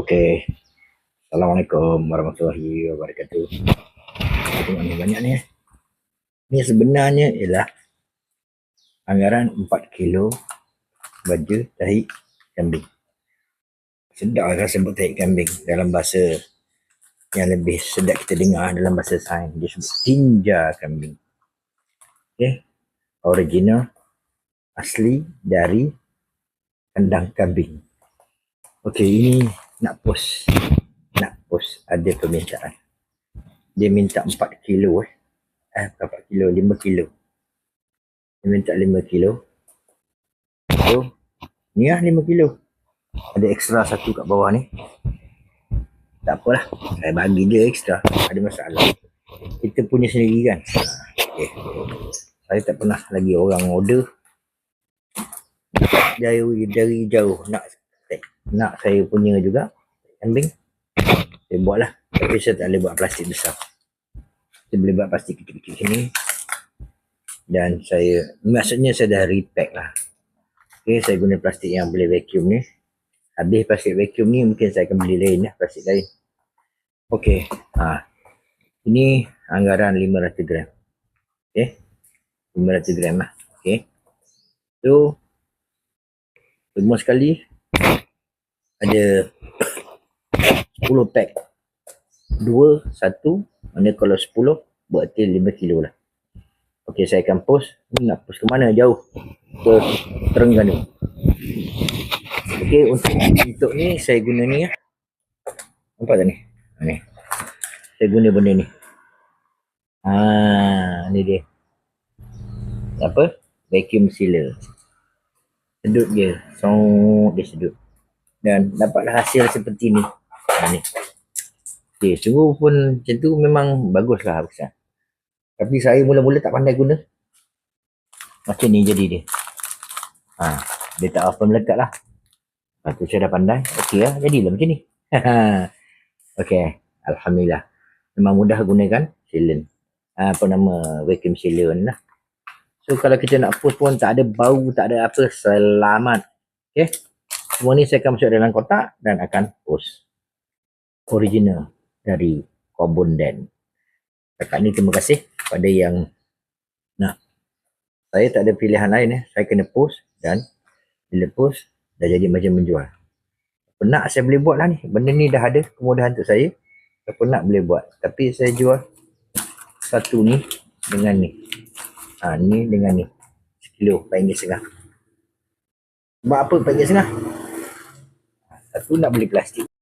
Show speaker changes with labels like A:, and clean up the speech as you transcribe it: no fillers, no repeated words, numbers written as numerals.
A: Okey. Assalamualaikum warahmatullahi wabarakatuh. Tengok ni banyak ni. Ni sebenarnya ialah anggaran 4 kilo baja tahi kambing. Sedap rasa sebut tahi kambing dalam bahasa yang lebih sedap kita dengar dalam bahasa sains. Dia sebut tinja kambing. Okey. Original asli dari kandang kambing. Okey, ini nak post ada permintaan. Dia minta 4 kilo berapa kilo? 5 kilo. Dia minta 5 kilo. So, ni lah 5 kilo. Ada ekstra satu kat bawah ni. Tak apalah, saya bagi dia ekstra. Ada masalah. Kita punya sendiri kan. Okay. Saya tak pernah lagi orang order dari jauh nak saya punya juga kambing. Saya buat lah. Tapi saya tak boleh buat plastik besar. Saya boleh buat plastik kecil-kecil sini. Dan maksudnya saya dah repack lah. Okay, saya guna plastik yang boleh vacuum ni. Habis plastik vacuum ni mungkin saya akan beli lain lah, plastik lain. Okey, ini anggaran 500 gram. Okey, 500 gram lah. Okey, so semua sekali ada 10 pack. 2, 1, mana kalau 10 berarti 5 kilo lah. Okey, saya akan post. Ni nak post ke mana? Jauh ke Terengganu. Okey, untuk ni saya guna ni lah. Nampak tak ni? Ni. Saya guna benda ni. Ni dia. Apa? Vacuum sealer. Sedut dia. Dia sedut. Dan dapatlah hasil seperti ni. Ni. Okey, sungguh pun macam tu memang baguslah Abang. Tapi saya mula-mula tak pandai guna. Macam ni jadi dia. Dia tak apa melekat lah. Lepas tu saya dah pandai. Okey lah, jadilah macam ni. Okey, alhamdulillah. Memang mudah gunakan sealant. Vacuum sealer ni lah. So kalau kita nak post pun tak ada bau, tak ada apa, selamat. Okey. Semua ni saya akan masuk dalam kotak dan akan post. Original dari Kobunden. Dekat ni terima kasih pada yang nak. Saya tak ada pilihan lain saya kena post dan bila post dah jadi macam menjual. Nak saya boleh buat lah ni. Benda ni dah ada kemudahan untuk saya. Siapa nak boleh buat. Tapi saya jual satu ni dengan ni. Ni dengan ni. Sekilo RM4.5. Sebab apa RM4.5? Satu nak beli plastik.